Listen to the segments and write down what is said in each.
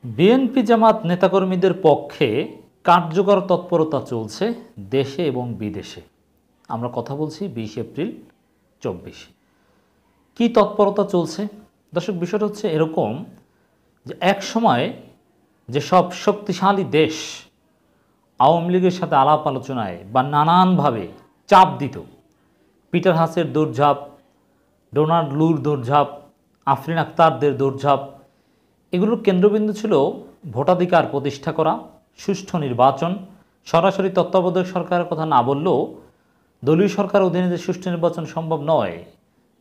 BNP জামাত নেতাকর্মীদের পক্ষে কার্যকর তৎপরতা চলছে দেশে এবং বিদেশে। আমরা কথা বলছি 20 এপ্রিল 24। কি তৎপরতা চলছে দর্শক? বিষয়টা হচ্ছে এরকম যে এক সময় যে সব শক্তিশালী দেশ আওয়ামী লীগের সাথে আলাপ আলোচনায় বা নানানভাবে চাপ দিত, পিটার হাসের দৌড়ঝাঁপ, ডোনাল্ড লুর দৌড়ঝাঁপ, আফরিন আক্তারদের দৌড়ঝাঁপ, এগুলোর কেন্দ্রবিন্দু ছিল ভোটাধিকার প্রতিষ্ঠা করা, সুষ্ঠু নির্বাচন। সরাসরি তত্ত্বাবধায়ক সরকারের কথা না বললেও দলীয় সরকার অধীনে যে সুষ্ঠু নির্বাচন সম্ভব নয়,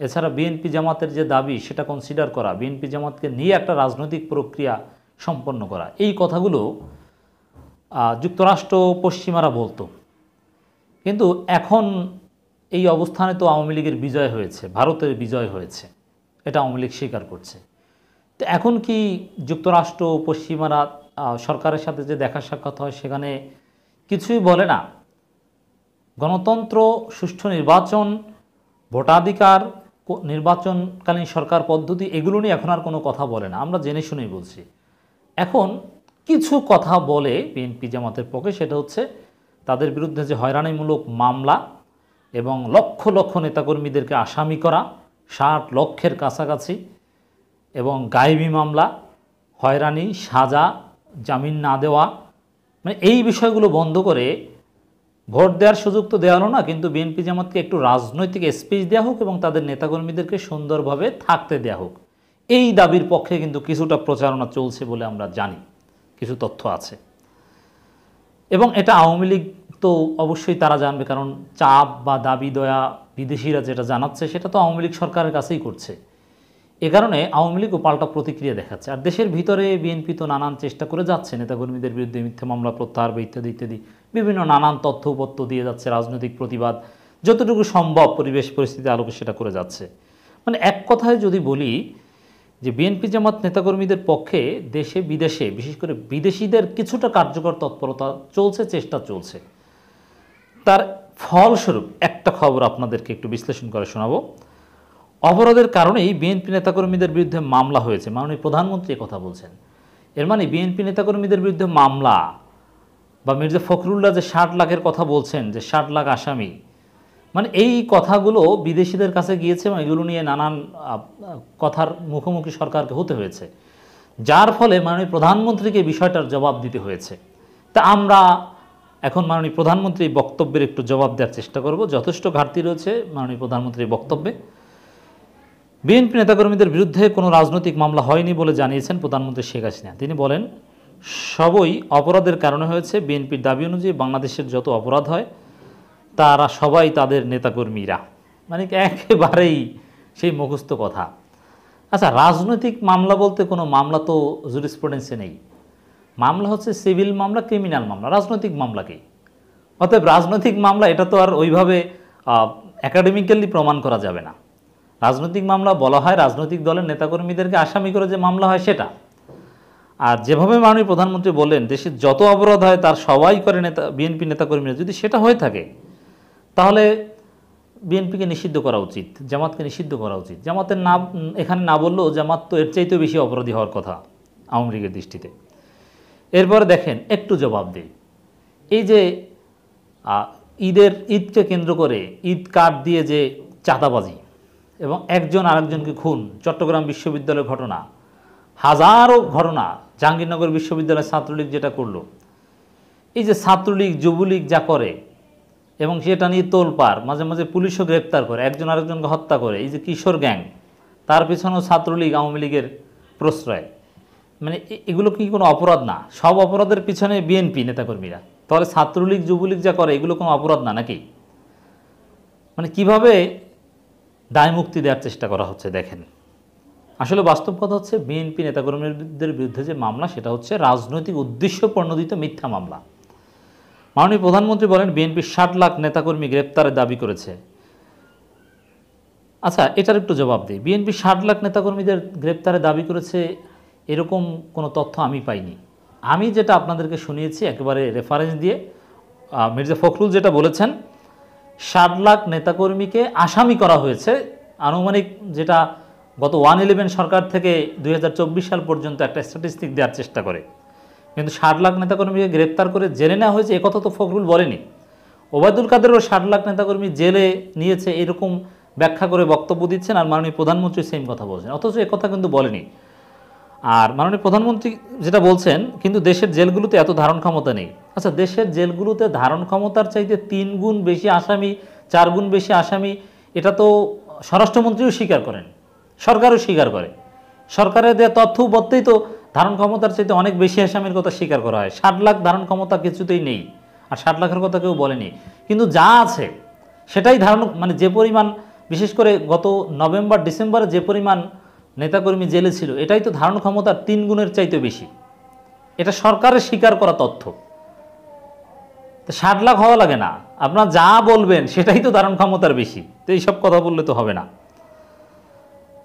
এছাড়া বিএনপি জামাতের যে দাবি সেটা কনসিডার করা, বিএনপি জামাতকে নিয়ে একটা রাজনৈতিক প্রক্রিয়া সম্পন্ন করা, এই কথাগুলো যুক্তরাষ্ট্র পশ্চিমারা বলতো। কিন্তু এখন এই অবস্থানে তো আওয়ামী লীগের বিজয় হয়েছে, ভারতের বিজয় হয়েছে, এটা আওয়ামী লীগ স্বীকার করছে। তো এখন কি যুক্তরাষ্ট্র পশ্চিমারা সরকারের সাথে যে দেখা সাক্ষাৎ হয় সেখানে কিছুই বলে না? গণতন্ত্র, সুষ্ঠু নির্বাচন, ভোটাধিকার, নির্বাচনকালীন সরকার পদ্ধতি, এগুলো নিয়ে এখন আর কোনো কথা বলে না। আমরা জেনে শুনেই বলছি। এখন কিছু কথা বলে বিএনপি জামাতের পক্ষে, সেটা হচ্ছে তাদের বিরুদ্ধে যে হয়রানিমূলক মামলা এবং লক্ষ লক্ষ নেতাকর্মীদেরকে আসামি করা, 60 লক্ষের কাছাকাছি, এবং গায়েবী মামলা, হয়রানি, সাজা, জামিন না দেওয়া, মানে এই বিষয়গুলো বন্ধ করে ভোট দেওয়ার সুযোগ তো দেওয়া হলো না, কিন্তু বিএনপি জামাতকে একটু রাজনৈতিক স্পেস দেওয়া হোক এবং তাদের নেতাকর্মীদেরকে সুন্দরভাবে থাকতে দেওয়া হোক, এই দাবির পক্ষে কিন্তু কিছুটা প্রচারণা চলছে বলে আমরা জানি, কিছু তথ্য আছে। এবং এটা আওয়ামী লীগ তো অবশ্যই তারা জানবে, কারণ চাপ বা দাবি দয়া বিদেশিরা যেটা জানাচ্ছে সেটা তো আওয়ামী লীগ সরকারের কাছেই করছে। এ কারণে আওয়ামী লীগও পাল্টা প্রতিক্রিয়া দেখাচ্ছে। আর দেশের ভিতরে বিএনপি তো নানান চেষ্টা করে যাচ্ছে নেতাকর্মীদের বিরুদ্ধে মিথ্যা মামলা প্রত্যাহার বা ইত্যাদি ইত্যাদি বিভিন্ন নানান তথ্য উপত্য দিয়ে যাচ্ছে, রাজনৈতিক প্রতিবাদ যতটুকু সম্ভব পরিবেশ পরিস্থিতি আলোকে সেটা করে যাচ্ছে। মানে এক কথায় যদি বলি যে বিএনপি জামাত নেতাকর্মীদের পক্ষে দেশে বিদেশে, বিশেষ করে বিদেশিদের কিছুটা কার্যকর তৎপরতা চলছে, চেষ্টা চলছে। তার ফলস্বরূপ একটা খবর আপনাদেরকে একটু বিশ্লেষণ করে শোনাবো। অবরোধের কারণেই বিএনপি নেতাকর্মীদের বিরুদ্ধে মামলা হয়েছে, মাননীয় প্রধানমন্ত্রী কথা বলছেন। এর মানে বিএনপি নেতাকর্মীদের বিরুদ্ধে মামলা বা মির্জা ফখরুল্লাহ যে 60 লাখের কথা বলছেন, যে 60 লাখ আসামি, মানে এই কথাগুলো বিদেশিদের কাছে গিয়েছে এবং এগুলো নিয়ে নানান কথার মুখোমুখি সরকারকে হতে হয়েছে, যার ফলে মাননীয় প্রধানমন্ত্রীকে বিষয়টার জবাব দিতে হয়েছে। তা আমরা এখন মাননীয় প্রধানমন্ত্রীর বক্তব্যের একটু জবাব দেওয়ার চেষ্টা করব। যথেষ্ট ঘাটতি রয়েছে মাননীয় প্রধানমন্ত্রীর বক্তব্যে। বিএনপি নেতাকর্মীদের বিরুদ্ধে কোনো রাজনৈতিক মামলা হয়নি বলে জানিয়েছেন প্রধানমন্ত্রী শেখ হাসিনা। তিনি বলেন, সবই অপরাধের কারণে হয়েছে। বিএনপির দাবি অনুযায়ী বাংলাদেশের যত অপরাধ হয় তারা সবাই তাদের নেতাকর্মীরা। মানে একেবারেই সেই মুখস্থ কথা। আচ্ছা, রাজনৈতিক মামলা বলতে কোনো মামলা তো জুরিসপ্রুডেন্সে নেই। মামলা হচ্ছে সিভিল মামলা, ক্রিমিনাল মামলা, রাজনৈতিক মামলাকেই। অতএব রাজনৈতিক মামলা এটা তো আর ওইভাবে একাডেমিক্যালি প্রমাণ করা যাবে না। রাজনৈতিক মামলা বলা হয় রাজনৈতিক দলের নেতাকর্মীদেরকে আসামি করে যে মামলা হয় সেটা। আর যেভাবে মাননীয় প্রধানমন্ত্রী বললেন দেশে যত অপরাধ হয় তার সবাই করে বিএনপি নেতাকর্মীরা, যদি সেটা হয়ে থাকে তাহলে বিএনপিকে নিষিদ্ধ করা উচিত, জামাতকে নিষিদ্ধ করা উচিত। জামাতের নাম এখানে না বললেও জামাত তো এর চাইতেও বেশি অপরাধী হওয়ার কথা আওয়ামী লীগের দৃষ্টিতে। এরপরে দেখেন একটু জবাব দেই, এই যে ঈদকে কেন্দ্র করে ঈদ কার্ড দিয়ে যে চাঁদাবাজি এবং একজন আরেকজনকে খুন, চট্টগ্রাম বিশ্ববিদ্যালয়ের ঘটনা, হাজারো ঘটনা, জাহাঙ্গীরনগর বিশ্ববিদ্যালয়ের ছাত্রলীগ যেটা করলো, এই যে ছাত্রলীগ যুবলীগ যা করে এবং সেটা নিয়ে তোলপাড়, মাঝে মাঝে পুলিশও গ্রেপ্তার করে, একজন আরেকজনকে হত্যা করে, এই যে কিশোর গ্যাং, তার পিছনেও ছাত্রলীগ আওয়ামী লীগের প্রশ্রয়, মানে এগুলো কি কোনো অপরাধ না? সব অপরাধের পিছনে বিএনপি নেতাকর্মীরা, তাহলে ছাত্রলীগ যুবলীগ যা করে এগুলো কোনো অপরাধ না নাকি? মানে কিভাবে দায় মুক্তি দেওয়ার চেষ্টা করা হচ্ছে দেখেন। আসলে বাস্তব কথা হচ্ছে বিএনপি নেতাকর্মীদের বিরুদ্ধে যে মামলা সেটা হচ্ছে রাজনৈতিক উদ্দেশ্য প্রণোদিত মিথ্যা মামলা। মাননীয় প্রধানমন্ত্রী বলেন বিএনপির 60 লাখ নেতাকর্মী গ্রেপ্তারের দাবি করেছে। আচ্ছা, এটার একটু জবাব দিই। বিএনপি 60 লাখ নেতাকর্মীদের গ্রেপ্তারের দাবি করেছে এরকম কোনো তথ্য আমি পাইনি। আমি যেটা আপনাদেরকে শুনিয়েছি একেবারে রেফারেন্স দিয়ে, মির্জা ফখরুল যেটা বলেছেন 60 লাখ নেতাকর্মীকে আসামি করা হয়েছে, আনুমানিক যেটা গত 111 সরকার থেকে 2024 সাল পর্যন্ত একটা স্ট্যাটিস্টিক দেওয়ার চেষ্টা করে, কিন্তু 60 লাখ নেতাকর্মীকে গ্রেপ্তার করে জেলে নেওয়া হয়েছে একথা তো ফখরুল বলেনি। ওবায়দুল কাদেরও 60 লাখ নেতাকর্মী জেলে নিয়েছে এরকম ব্যাখ্যা করে বক্তব্য দিচ্ছেন, আর মাননীয় প্রধানমন্ত্রী সেম কথা বলছেন, অথচ একথা কিন্তু বলেনি। আর মাননীয় প্রধানমন্ত্রী যেটা বলছেন, কিন্তু দেশের জেলগুলোতে এত ধারণ ক্ষমতা নেই। আচ্ছা, দেশের জেলগুলোতে ধারণ ক্ষমতার চাইতে 3 গুণ বেশি আসামি, 4 গুণ বেশি আসামি, এটা তো স্বরাষ্ট্রমন্ত্রীও স্বীকার করেন, সরকারও স্বীকার করে। সরকারের দেওয়া তথ্য উপত্যই তো ধারণ ক্ষমতার চাইতে অনেক বেশি আসামির কথা স্বীকার করা হয়। 60 লাখ ধারণ ক্ষমতা কিছুতেই নেই, আর 60 লাখের কথা কেউ বলেনি। কিন্তু যা আছে সেটাই ধারণ, মানে যে পরিমাণ, বিশেষ করে গত নভেম্বর ডিসেম্বরে যে পরিমাণ নেতাকর্মী জেলে ছিল, এটাই তো ধারণ ক্ষমতার 3 গুণের চাইতে বেশি। এটা সরকারের স্বীকার করা তথ্য। তো 60 লাখ হওয়া লাগে না, আপনারা যা বলবেন সেটাই তো ধারণ ক্ষমতার বেশি। তো এইসব কথা বললে তো হবে না।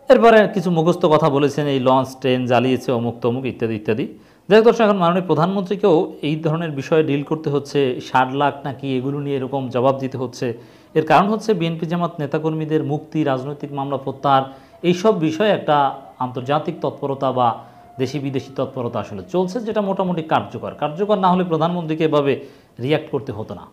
এরপরে কিছু মুখস্থ কথা বলেছেন, এই লঞ্চ ট্রেন জ্বালিয়েছে অমুক তমুক ইত্যাদি ইত্যাদি। যাই হোক দর্শক, এখন মাননীয় প্রধানমন্ত্রীকেও এই ধরনের বিষয়ে ডিল করতে হচ্ছে। 60 লাখ নাকি এগুলো নিয়ে এরকম জবাব দিতে হচ্ছে। এর কারণ হচ্ছে বিএনপি জামাত নেতাকর্মীদের মুক্তি, রাজনৈতিক মামলা প্রত্যাহার, এইসব বিষয়ে একটা আন্তর্জাতিক তৎপরতা বা দেশি বিদেশি তৎপরতা আসলে চলছে, যেটা মোটামুটি কার্যকর না হলে প্রধানমন্ত্রীকে এভাবে রিয়্যাক্ট করতে হতো না।